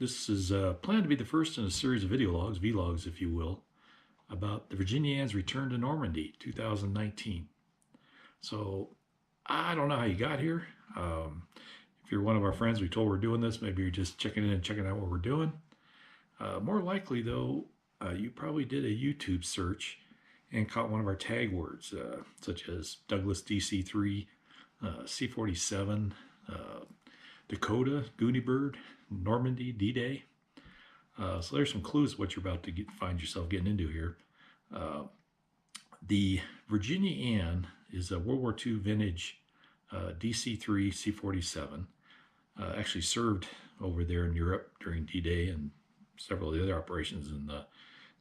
This is planned to be the first in a series of video logs, vlogs if you will, about the Virginia Ann's return to Normandy 2019. So I don't know how you got here. If you're one of our friends we told we're doing this, maybe you're just checking in and checking out what we're doing. More likely though, you probably did a YouTube search and caught one of our tag words, such as Douglas DC-3, C-47, Dakota, Goonie Bird, Normandy, D-Day. So there's some clues what you're about to find yourself getting into here. The Virginia Ann is a World War II vintage DC-3 C-47. Actually served over there in Europe during D-Day and several of the other operations in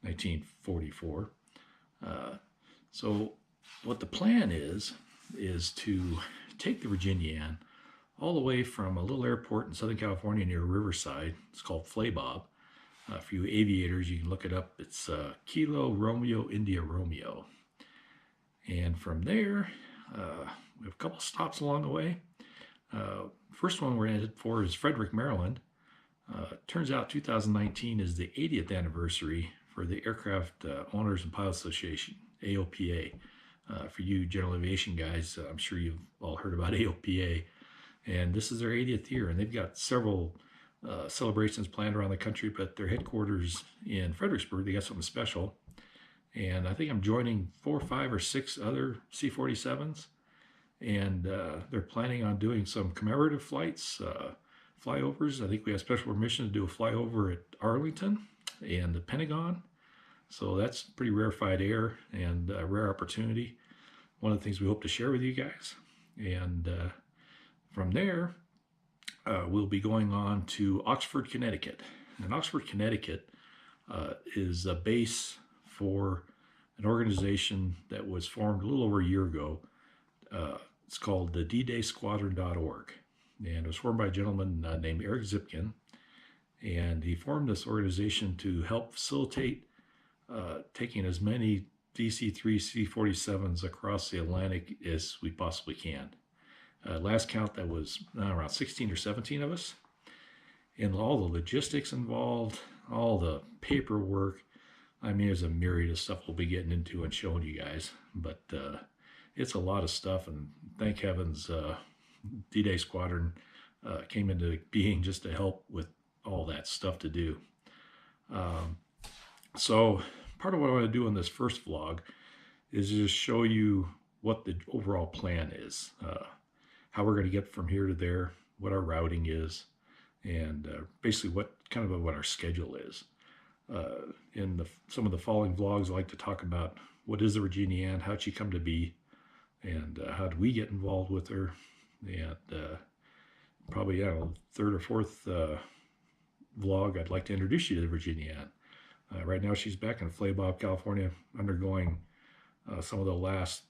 1944. So what the plan is to take the Virginia Ann all the way from a little airport in Southern California near Riverside. It's called Flaybob. For you aviators, you can look it up. It's Kilo Romeo India Romeo. And from there, we have a couple stops along the way. First one we're headed for is Frederick, Maryland. Turns out 2019 is the 80th anniversary for the Aircraft Owners and Pilots Association, AOPA. For you general aviation guys, I'm sure you've all heard about AOPA. And this is their 80th year, and they've got several celebrations planned around the country, but their headquarters in Fredericksburg, they got something special. And I think I'm joining 4, 5, or 6 other C-47s, and they're planning on doing some commemorative flights, flyovers. I think we have special permission to do a flyover at Arlington and the Pentagon. So that's pretty rarefied air and a rare opportunity. One of the things we hope to share with you guys. And from there, we'll be going on to Oxford, Connecticut. And Oxford, Connecticut is a base for an organization that was formed a little over a year ago. It's called the ddaysquadron.org. And it was formed by a gentleman named Eric Zipkin. And he formed this organization to help facilitate taking as many DC-3 C-47s across the Atlantic as we possibly can. Last count, that was around 16 or 17 of us. And all the logistics involved, all the paperwork. I mean, there's a myriad of stuff we'll be getting into and showing you guys. But it's a lot of stuff, and thank heavens D-Day Squadron came into being just to help with all that stuff to do. So part of what I want to do in this first vlog is just show you what the overall plan is. How we're going to get from here to there, what our routing is, and basically what our schedule is. In some of the following vlogs, I like to talk about what is the Virginia Ann, how'd she come to be, and how did we get involved with her, and probably third or fourth vlog, I'd like to introduce you to the Virginia Ann. Right now she's back in Flaybob, California, undergoing some of the last,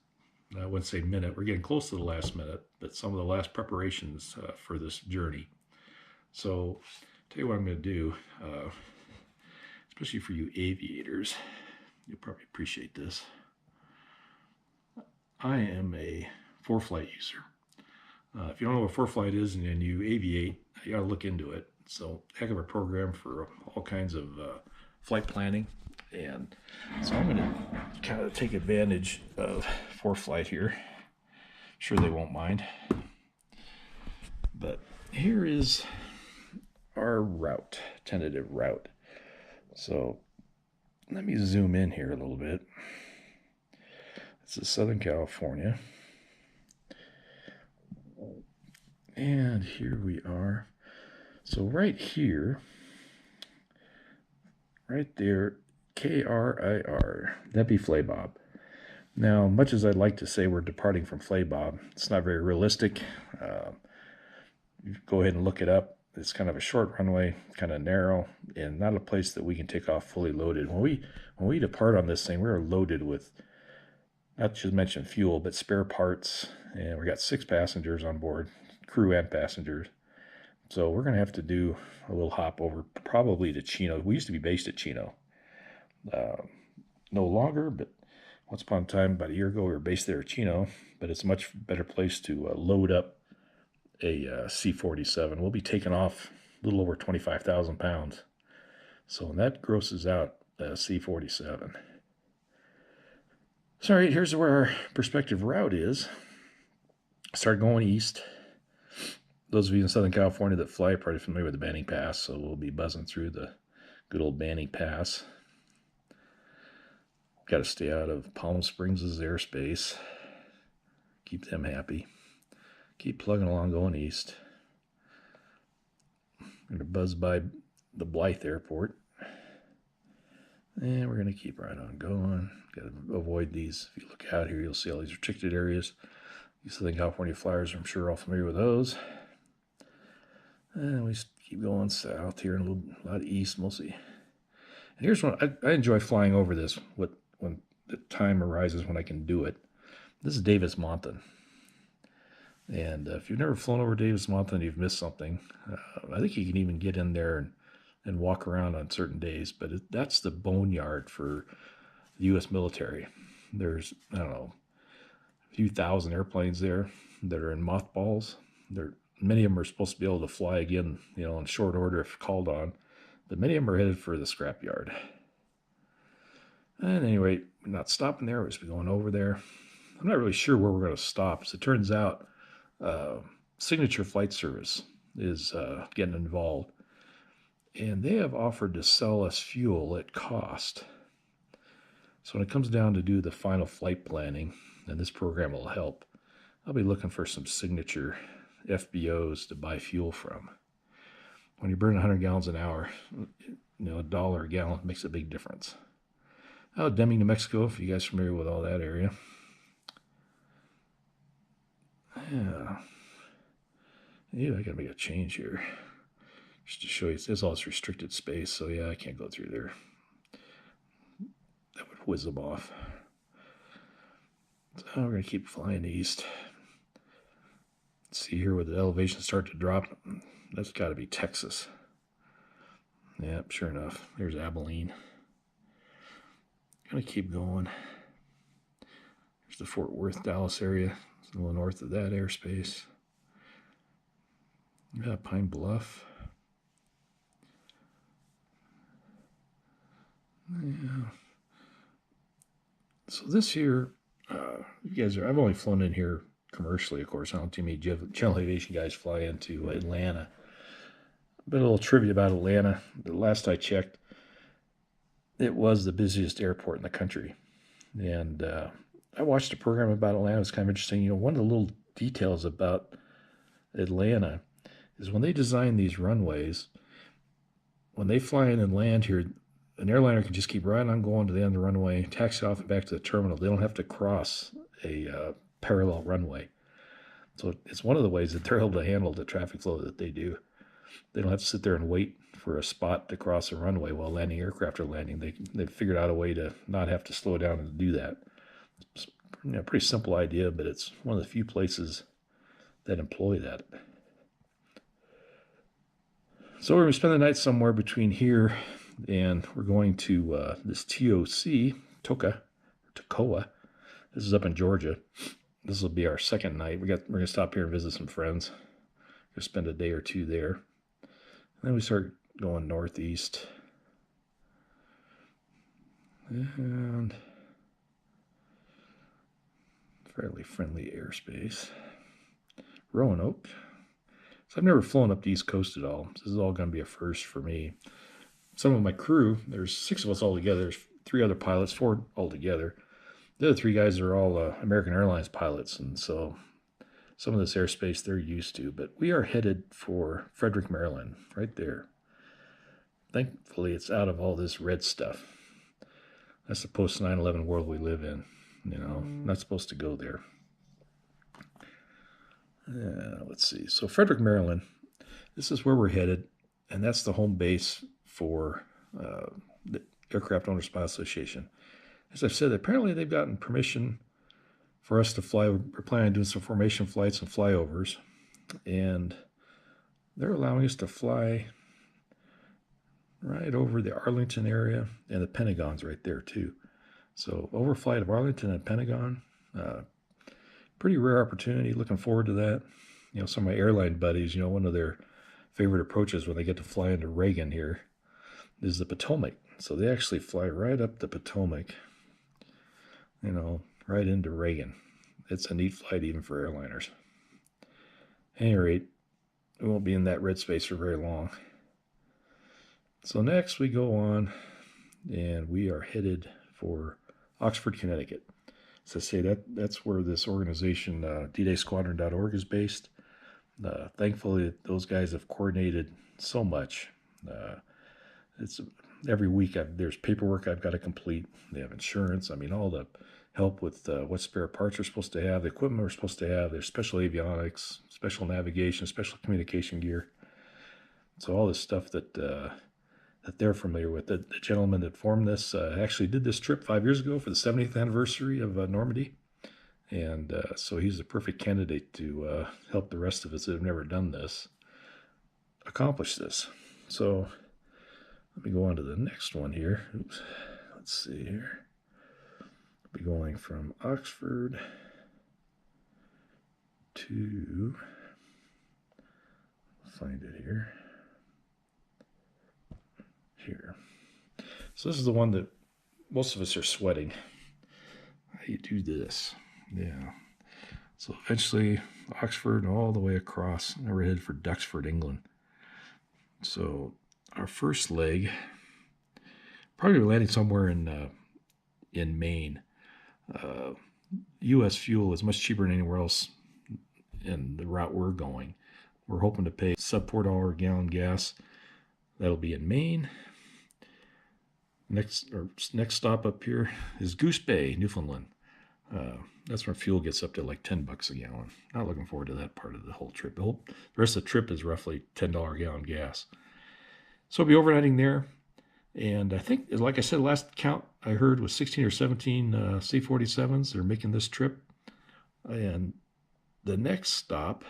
I wouldn't say minute, we're getting close to the last minute, but some of the last preparations for this journey. So, tell you what I'm going to do, especially for you aviators, you'll probably appreciate this. I am a ForeFlight user. If you don't know what ForeFlight is and you aviate, you got to look into it. So, heck of a program for all kinds of flight planning. And so I'm going to kind of take advantage of ForeFlight here. Sure they won't mind. But here is our route, tentative route. So let me zoom in here a little bit. This is Southern California. And here we are. So right here, right there, KRIR, that'd be Flaybob. Now, much as I'd like to say we're departing from Flaybob, it's not very realistic. You go ahead and look it up. It's kind of a short runway, kind of narrow, and not a place that we can take off fully loaded. When we depart on this thing, we're loaded with, not just mention fuel, but spare parts, and we got 6 passengers on board, crew and passengers. So we're going to have to do a little hop over, probably to Chino. We used to be based at Chino. No longer, but once upon a time, about a year ago, we were based there at Chino, but it's a much better place to load up a C-47. We'll be taking off a little over 25,000 pounds. So that grosses out a C-47. So, all right, here's where our prospective route is. Start going east. Those of you in Southern California that fly are probably familiar with the Banning Pass, so we'll be buzzing through the good old Banning Pass. Got to stay out of Palm Springs' airspace. Keep them happy. Keep plugging along going east. We're going to buzz by the Blythe Airport. And we're going to keep right on going. Got to avoid these. If you look out here, you'll see all these restricted areas. You Southern California flyers, I'm sure, are all familiar with those. And we keep going south here and a lot east mostly. And here's one. I enjoy flying over this when the time arises when I can do it. This is Davis Mountain. And if you've never flown over Davis Mountain, you've missed something. I think you can even get in there and walk around on certain days. But that's the boneyard for the U.S. military. There's, I don't know, a few thousand airplanes there that are in mothballs. Many of them are supposed to be able to fly again, in short order if called on. But many of them are headed for the scrapyard. And anyway, we're not stopping there. We're just going over there. I'm not really sure where we're going to stop. As it turns out, Signature Flight Service is getting involved. And they have offered to sell us fuel at cost. So when it comes down to do the final flight planning, and this program will help, I'll be looking for some Signature FBOs to buy fuel from. When you burn 100 gallons an hour, $1 a gallon makes a big difference. Deming, New Mexico, if you guys are familiar with all that area. Yeah, I gotta make a change here just to show you. It's all this restricted space, so yeah, I can't go through there. That would whiz them off. So we're gonna keep flying east. See here where the elevations start to drop. That's got to be Texas. Yep, sure enough. There's Abilene. Gonna keep going. There's the Fort Worth, Dallas area. It's a little north of that airspace. Yeah, Pine Bluff. Yeah. So this here, you guys I've only flown in here commercially, of course. I don't too many general aviation guys fly into Atlanta. But a little trivia about Atlanta. The last I checked, it was the busiest airport in the country. And I watched a program about Atlanta. It was kind of interesting. One of the little details about Atlanta is when they design these runways, when they fly in and land here, an airliner can just keep right on going to the end of the runway, taxi off and back to the terminal. They don't have to cross a parallel runway. So it's one of the ways that they're able to handle the traffic flow that they do. They don't have to sit there and wait for a spot to cross a runway while landing aircraft are landing. They've figured out a way to not have to slow down and do that. It's a pretty simple idea, but it's one of the few places that employ that. So we're going to spend the night somewhere between here and we're going to this Toccoa. This is up in Georgia. This will be our second night. We're going to stop here and visit some friends. We'll spend a day or two there. And then we start going northeast. And fairly friendly airspace. Roanoke. So I've never flown up the East Coast at all. This is all going to be a first for me. Some of my crew, there's 6 of us all together. There's 3 other pilots, 4 altogether. The other 3 guys are all American Airlines pilots, and so some of this airspace they're used to. But we are headed for Frederick, Maryland, right there. Thankfully, it's out of all this red stuff. That's the post 9/11 world we live in. Not supposed to go there. Let's see. So Frederick, Maryland, this is where we're headed, and that's the home base for the Aircraft Owners Pilot Association. As I've said, apparently they've gotten permission for us to fly. We're planning on doing some formation flights and flyovers, and they're allowing us to fly right over the Arlington area, and the Pentagon's right there too. So overflight of Arlington and Pentagon, pretty rare opportunity. Looking forward to that. Some of my airline buddies, one of their favorite approaches when they get to fly into Reagan here is the Potomac. So they actually fly right up the Potomac, you know, right into Reagan. It's a neat flight even for airliners. At any rate, we won't be in that red space for very long. So next we go on and we are headed for Oxford, Connecticut. So I say that's where this organization, ddaysquadron.org, is based. Thankfully, those guys have coordinated so much. It's every week there's paperwork I've got to complete. They have insurance. I mean, all the help with what spare parts we're supposed to have, the equipment we're supposed to have. There's special avionics, special navigation, special communication gear. So all this stuff that they're familiar with. The gentleman that formed this actually did this trip 5 years ago for the 70th anniversary of Normandy. And so he's a perfect candidate to help the rest of us that have never done this accomplish this. So let me go on to the next one here. Oops. Let's see here. I'll be going from Oxford to, find it here. So this is the one that most of us are sweating. How do you do this? Yeah. So eventually Oxford all the way across, and we're headed for Duxford, England. So our first leg, probably landing somewhere in Maine. U.S. fuel is much cheaper than anywhere else in the route we're going. We're hoping to pay sub $4 a gallon gas. That'll be in Maine. Next stop up here is Goose Bay, Newfoundland. That's where fuel gets up to like $10 a gallon. Not looking forward to that part of the whole trip. The rest of the trip is roughly $10 a gallon gas. So we'll be overnighting there. And I think, like I said, last count I heard was 16 or 17 C-47s. They're making this trip. And the next stop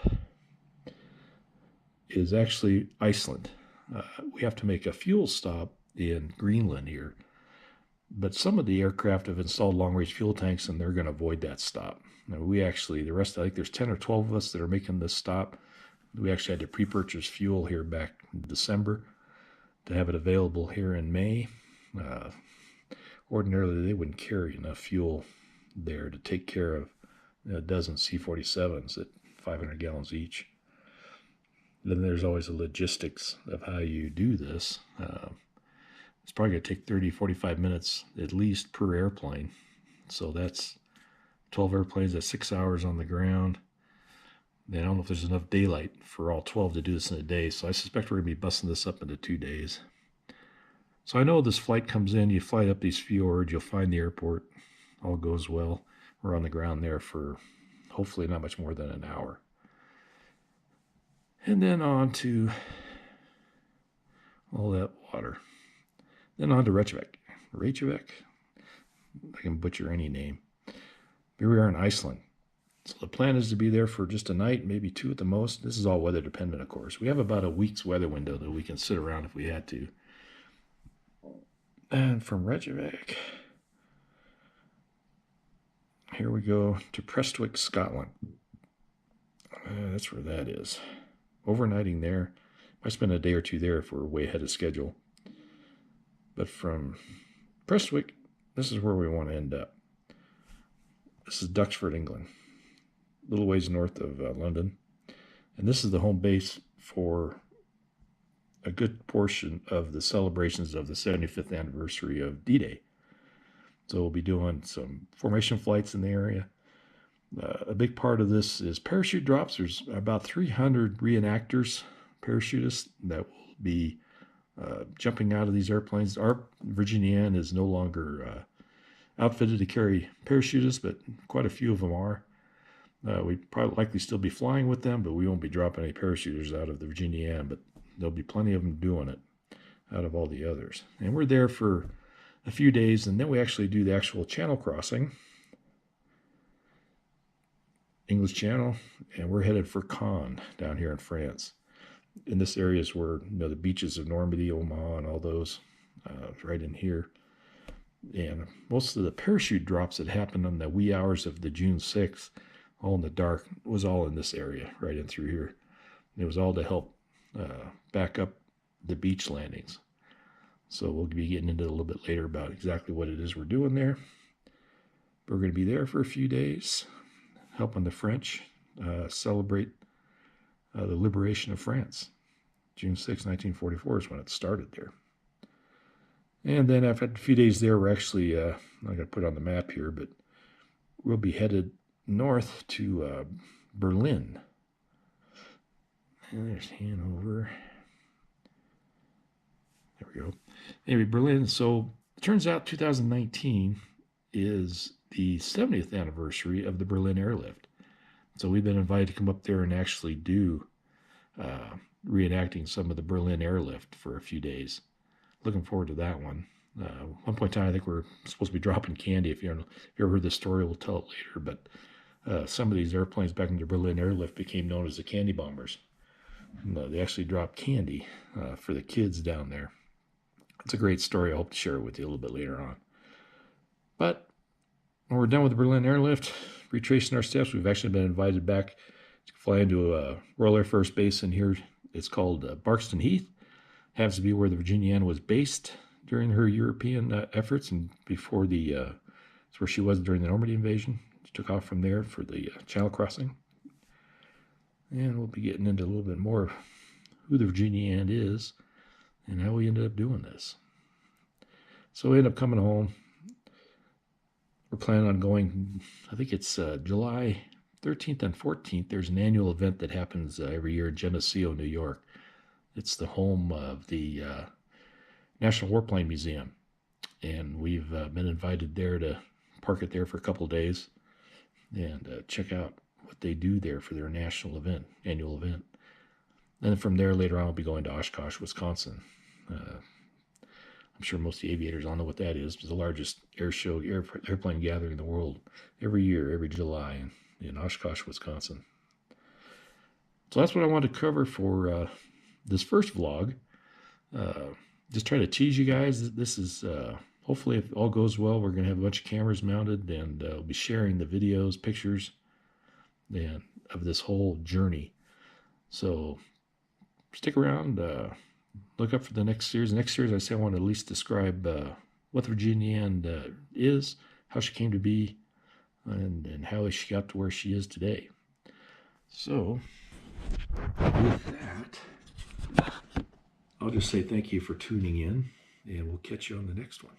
is actually Iceland. We have to make a fuel stop in Greenland here. But some of the aircraft have installed long-range fuel tanks, and they're going to avoid that stop. Now, the rest, I think there's 10 or 12 of us that are making this stop. We actually had to pre-purchase fuel here back in December to have it available here in May. Ordinarily, they wouldn't carry enough fuel there to take care of a dozen C-47s at 500 gallons each. Then there's always the logistics of how you do this. It's probably going to take 30, 45 minutes at least per airplane. So that's 12 airplanes, that's 6 hours on the ground. And I don't know if there's enough daylight for all 12 to do this in a day. So I suspect we're going to be busting this up into 2 days. So I know this flight comes in, you fly up these fjords, you'll find the airport, all goes well. We're on the ground there for hopefully not much more than an hour. And then on to all that water. Then on to Reykjavik. Reykjavik? I can butcher any name. Here we are in Iceland. So the plan is to be there for just a night, maybe 2 at the most. This is all weather dependent, of course. We have about a week's weather window that we can sit around if we had to. And from Reykjavik, here we go to Prestwick, Scotland. That's where that is. Overnighting there. Might spend a day or 2 there if we're way ahead of schedule. But from Prestwick, this is where we want to end up. This is Duxford, England. A little ways north of London. And this is the home base for a good portion of the celebrations of the 75th anniversary of D-Day. So we'll be doing some formation flights in the area. A big part of this is parachute drops. There's about 300 reenactors, parachutists, that will be jumping out of these airplanes. Our Virginian is no longer outfitted to carry parachutists, but quite a few of them are. We probably likely still be flying with them, but we won't be dropping any parachuters out of the Virginian, but there'll be plenty of them doing it out of all the others. And we're there for a few days, and then we actually do the actual channel crossing, English Channel, and we're headed for Caen down here in France. In this area is where the beaches of Normandy, Omaha, and all those right in here. And most of the parachute drops that happened on the wee hours of the June 6th, all in the dark, was all in this area, right in through here. It was all to help back up the beach landings. So we'll be getting into it a little bit later about exactly what it is we're doing there. But we're going to be there for a few days, helping the French celebrate the liberation of France. June 6, 1944 is when it started there. And then after a few days there, we're actually, I'm not going to put it on the map here, but we'll be headed north to Berlin. And there's Hanover. There we go. Anyway, Berlin. So it turns out 2019 is the 70th anniversary of the Berlin Airlift. So we've been invited to come up there and actually do reenacting some of the Berlin Airlift for a few days. Looking forward to that one. One point in time, I think we're supposed to be dropping candy. If you ever heard the story, we'll tell it later. But some of these airplanes back in the Berlin Airlift became known as the candy bombers. And, they actually dropped candy for the kids down there. It's a great story. I hope to share it with you a little bit later on. But when we're done with the Berlin Airlift, retracing our steps, we've actually been invited back to fly into a Royal Air Force base in here. It's called Barkston Heath. Happens to be where the Virginian was based during her European efforts, and before it's where she was during the Normandy Invasion. She took off from there for the Channel crossing. And we'll be getting into a little bit more of who the Virginian is and how we ended up doing this. So we ended up coming home. We're planning on going, I think it's July 13th and 14th. There's an annual event that happens every year in Geneseo, New York. It's the home of the National Warplane Museum. And we've been invited there to park it there for a couple of days and check out what they do there for their annual event. Then from there, later on, I'll be going to Oshkosh, Wisconsin. I'm sure most of the aviators all know what that is. It's the largest airplane gathering in the world every year, every July in Oshkosh, Wisconsin. So that's what I wanted to cover for this first vlog. Just try to tease you guys. This is, hopefully, if all goes well, we're going to have a bunch of cameras mounted, and we'll be sharing the videos, pictures, and of this whole journey. So stick around. Look up for the next series. The next series, I say I want to at least describe what the Virginian is, how she came to be, and how she got to where she is today. So, with that, I'll just say thank you for tuning in, and we'll catch you on the next one.